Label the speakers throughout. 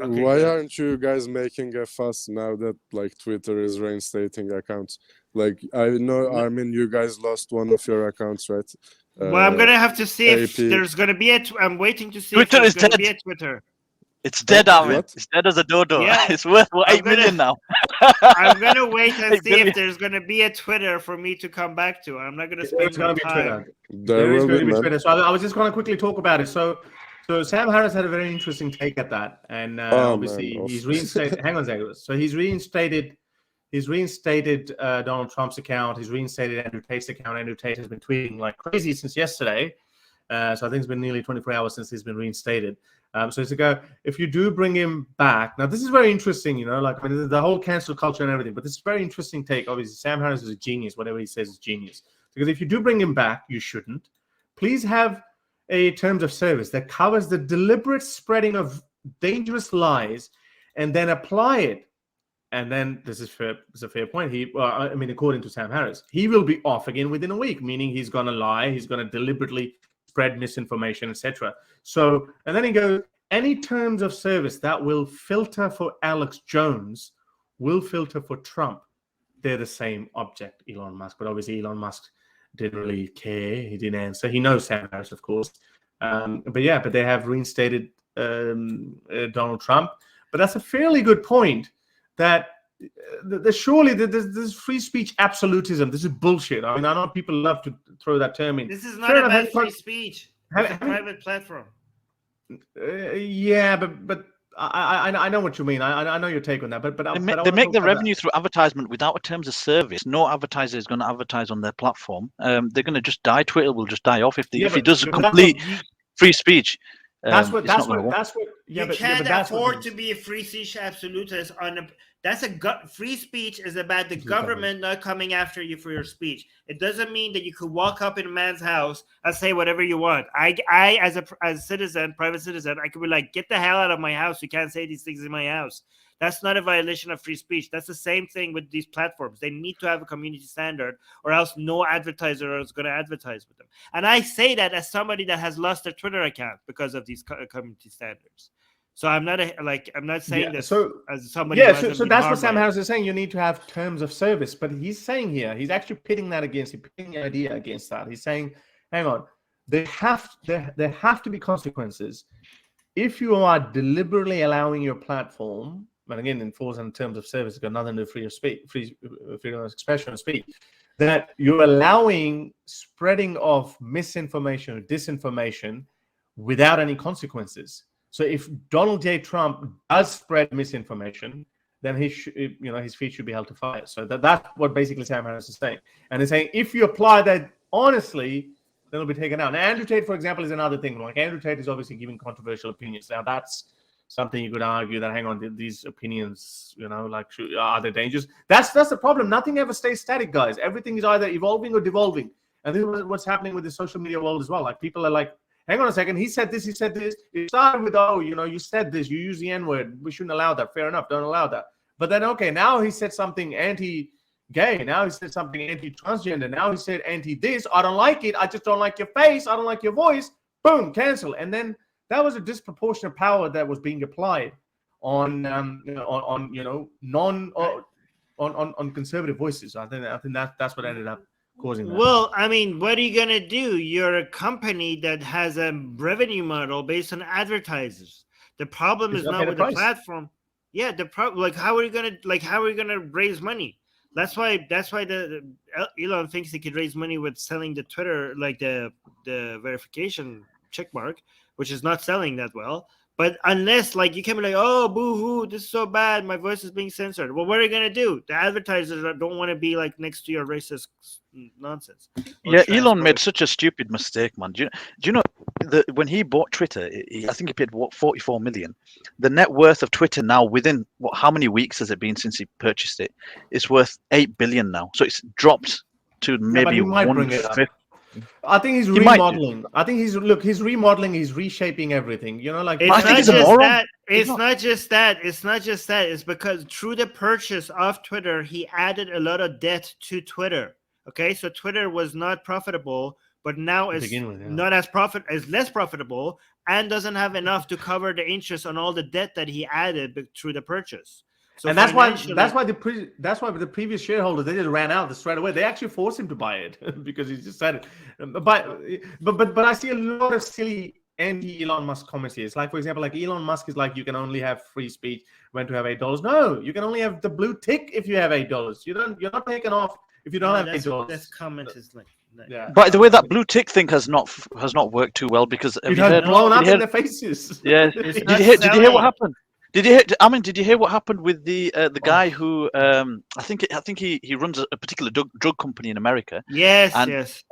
Speaker 1: Why aren't you guys making a fuss now that like Twitter is reinstating accounts? Like I know, Armin, you guys lost one of your accounts, right?
Speaker 2: Well, I'm gonna have to see if
Speaker 1: AP.
Speaker 2: there's gonna be I'm waiting to see
Speaker 3: Twitter
Speaker 2: if there's
Speaker 3: is
Speaker 2: gonna
Speaker 3: dead.
Speaker 2: be a Twitter.
Speaker 3: It's dead, Armin.
Speaker 1: What?
Speaker 3: It's dead as a dodo.
Speaker 2: Yeah.
Speaker 3: It's worth 8 million now.
Speaker 2: I'm gonna wait and
Speaker 3: 8
Speaker 2: see if
Speaker 3: billion.
Speaker 2: there's gonna be a Twitter for me to come back to. I'm not gonna
Speaker 4: There's
Speaker 2: spend
Speaker 4: going
Speaker 2: my
Speaker 4: to be
Speaker 2: time.
Speaker 4: Twitter.
Speaker 1: There
Speaker 4: There is
Speaker 1: will
Speaker 4: going
Speaker 1: be,
Speaker 4: to be
Speaker 1: man.
Speaker 4: Twitter. So I was just going to quickly talk about it. So Sam Harris had a very interesting take at that, and obviously
Speaker 1: man.
Speaker 4: he's reinstated. Hang on a second. So he's reinstated Donald Trump's account. He's reinstated Andrew Tate's account. Andrew Tate has been tweeting like crazy since yesterday. So I think it's been nearly 24 hours since he's been reinstated. So it's to go, if you do bring him back, now this is very interesting, you know, like I mean, the whole cancel culture and everything, but this is a very interesting take. Obviously, Sam Harris is a genius. Whatever he says is genius. Because if you do bring him back, you shouldn't. Please have a terms of service that covers the deliberate spreading of dangerous lies and then apply it. And then this is a fair point. I mean, according to Sam Harris, he will be off again within a week, meaning he's going to lie. He's going to deliberately spread misinformation, etc. So, and then he goes, any terms of service that will filter for Alex Jones will filter for Trump. They're the same object, Elon Musk. But obviously, Elon Musk didn't really care. He didn't answer. He knows Sam Harris, of course. But they have reinstated Donald Trump. But that's a fairly good point that surely there's free speech absolutism. This is bullshit. I mean, I know people love to throw that term in.
Speaker 2: This is not about free speech. It's a private platform.
Speaker 4: Yeah, but I know what you mean. I know your take on that. But
Speaker 3: they make the revenue through advertisement without a terms of service. No advertiser is going to advertise on their platform. They're going to just die. Twitter will just die off if he does a complete free speech.
Speaker 4: That's what.
Speaker 2: You can't afford to be a free speech absolutist free speech is about the government not coming after you for your speech. It doesn't mean that you could walk up in a man's house and say whatever you want. I as a citizen, private citizen, I could be like, get the hell out of my house. You can't say these things in my house. That's not a violation of free speech. That's the same thing with these platforms. They need to have a community standard, or else no advertiser is going to advertise with them. And I say that as somebody that has lost their Twitter account because of these community standards. So I'm not saying this as somebody.
Speaker 4: Yeah, so that's what Sam Harris is saying. You need to have terms of service, but he's saying here, he's actually pitting the idea against that. He's saying, hang on, there have to be consequences if you are deliberately allowing your platform. And again, enforced in terms of service, got nothing to do with freedom of expression and speech. That you're allowing spreading of misinformation or disinformation without any consequences. So if Donald J. Trump does spread misinformation, then his feet should be held to fire. So that's what basically Sam Harris is saying. And he's saying if you apply that honestly, then it'll be taken out. Now, Andrew Tate, for example, is another thing. Like Andrew Tate is obviously giving controversial opinions. Now, that's something you could argue that, hang on, these opinions, are they dangerous? That's the problem. Nothing ever stays static, guys. Everything is either evolving or devolving. And this is what's happening with the social media world as well. Like people are like, hang on a second, he said this. It started with, you said this, you use the N-word. We shouldn't allow that. Fair enough, don't allow that. But then, okay, now he said something anti-gay. Now he said something anti-transgender. Now he said anti-this. I don't like it. I just don't like your face. I don't like your voice. Boom, cancel. And then that was a disproportionate power that was being applied on conservative voices. I think that's what ended up causing that.
Speaker 2: Well, I mean, what are you gonna do? You're a company that has a revenue model based on advertisers. The problem is not with the platform. Yeah, the problem. Like, how are you gonna raise money? That's why the Elon thinks he could raise money with selling the Twitter, like the verification check mark, which is not selling that well. But unless, like, you can be like, oh, boo-hoo, this is so bad, my voice is being censored. Well, what are you going to do? The advertisers don't want to be, like, next to your racist nonsense.
Speaker 3: Yeah, Elon made such a stupid mistake, man. Do you know when he bought Twitter, I think he paid, 44 million? The net worth of Twitter now, within, how many weeks has it been since he purchased it? It's worth 8 billion now. So it's dropped to maybe 1/5.
Speaker 4: I think he's remodeling. I think he's remodeling. He's reshaping everything.
Speaker 2: It's not just that. It's because through the purchase of Twitter, he added a lot of debt to Twitter. Okay, so Twitter was not profitable, but now it's less profitable. and doesn't have enough to cover the interest on all the debt that he added through the purchase. So
Speaker 4: and that's why the previous shareholders, they just ran out straight away. They actually forced him to buy it because he just said it. But I see a lot of silly anti-Elon Musk comments here. It's like, for example, like Elon Musk is like, you can only have free speech when to have $8. No, you can only have the blue tick if you have $8. You're not taken off if you don't have $8.
Speaker 2: This comment is like.
Speaker 4: Yeah.
Speaker 3: By the way, that blue tick thing has not worked too well because
Speaker 4: it has blown up in their faces.
Speaker 3: Yeah. Did you hear what happened? Did you hear what happened with the guy who I think he runs a particular drug company in America?
Speaker 2: Yes,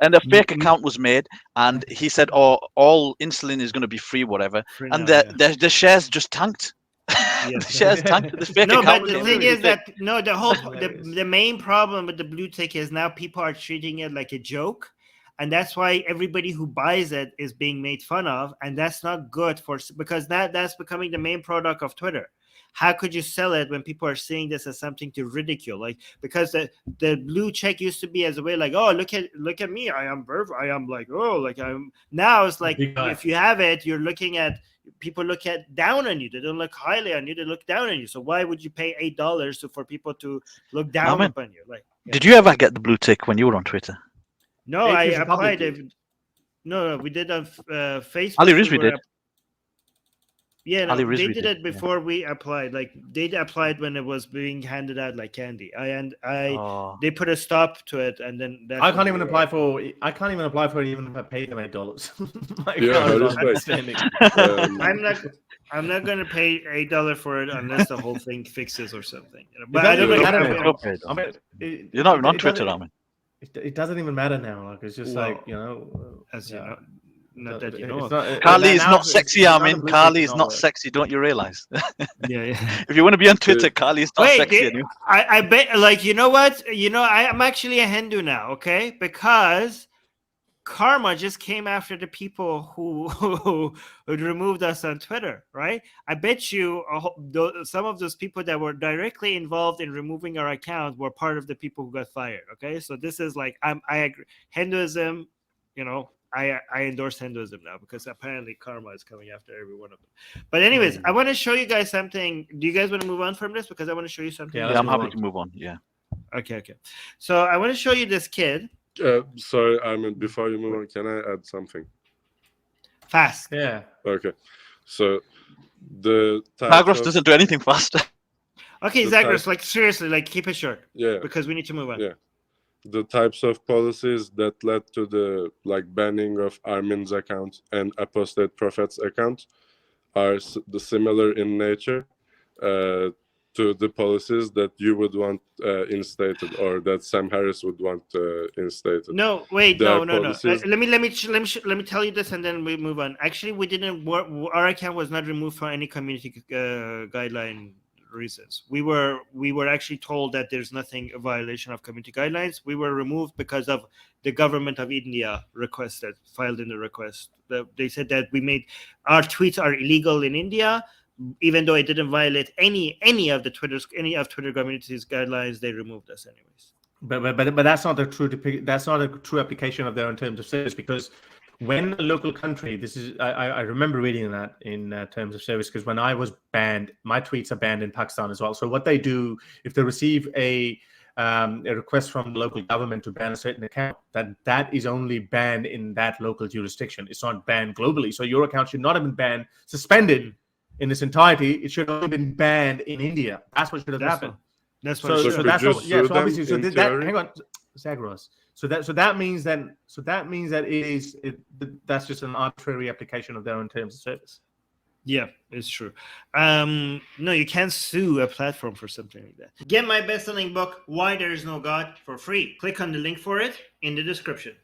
Speaker 3: and a fake account was made, and he said, "Oh, all insulin is going to be free, whatever," and the shares just tanked. The shares tanked. The fake account.
Speaker 2: But the thing is that the main problem with the blue tick is now people are treating it like a joke. And that's why everybody who buys it is being made fun of, and that's not good because that's becoming the main product of Twitter. How could you sell it when people are seeing this as something to ridicule? Like, because the blue check used to be as a way like, oh, look at me, I am like, oh, like I'm now. It's like if you have it, you're looking at people down on you. They don't look highly on you, they look down on you. So why would you pay $8 for people to look down upon you? Like,
Speaker 3: did you ever get the blue tick when you were on Twitter?
Speaker 2: No, I applied. No, we did on Facebook.
Speaker 3: Ali Rizvi did.
Speaker 2: Yeah, no, they did it before we applied. Like they applied when it was being handed out like candy. They put a stop to it, and then
Speaker 4: I can't even apply for it even if I paid them $8.
Speaker 2: I'm not going to pay $8 for it unless the whole thing fixes or something.
Speaker 3: But I don't know. You're not on Twitter, Armin.
Speaker 4: It doesn't even matter now. Like it's just like
Speaker 2: as you know, not that you know.
Speaker 3: Carly is not sexy, Armin. Carly is not sexy. Don't you realize?
Speaker 2: Yeah.
Speaker 3: If you want to be on Twitter, Carly is not sexy anymore.
Speaker 2: I bet. Like you know what? I'm actually a Hindu now. Okay, because karma just came after the people who removed us on Twitter, right? I bet you some of those people that were directly involved in removing our account were part of the people who got fired. Okay, so this is like I agree. Hinduism, I endorse Hinduism now because apparently karma is coming after every one of them. But anyways, I want to show you guys something. Do you guys want to move on from this? Because I want to show you something.
Speaker 3: Yeah, I'm happy to move on. Yeah.
Speaker 2: Okay. So I want to show you this kid.
Speaker 1: Sorry, Armin, before you move on, can I add something?
Speaker 2: Fast.
Speaker 4: Yeah.
Speaker 1: Okay. So the
Speaker 3: Zagros doesn't do anything faster.
Speaker 2: Okay, Zagros, like seriously, like keep it short.
Speaker 1: Yeah.
Speaker 2: Because we need to move on.
Speaker 1: Yeah. The types of policies that led to the banning of Armin's account and Apostate Prophet's account are similar in nature to the policies that you would want instated, or that Sam Harris would want instated.
Speaker 2: No, wait, no. Let me tell you this, and then we move on. Actually, we didn't. Our account was not removed for any community guideline reasons. We were actually told that there's nothing a violation of community guidelines. We were removed because of the government of India filed in the request. They said that our tweets are illegal in India. Even though it didn't violate any of Twitter community's guidelines, they removed us anyways.
Speaker 4: But that's not a true application of their own terms of service, because when a local country, I remember reading that in terms of service, because when I was banned, my tweets are banned in Pakistan as well. So what they do, if they receive a request from the local government to ban a certain account, that is only banned in that local jurisdiction. It's not banned globally. So your account should not have been suspended in its entirety. It should have only been banned in India. That's what should have happened.
Speaker 2: That's what.
Speaker 4: So obviously, hang on, Zagros. So that means that's just an arbitrary application of their own terms of service.
Speaker 2: Yeah, it's true. No, you can't sue a platform for something like that. Get my best-selling book, Why There Is No God, for free. Click on the link for it in the description.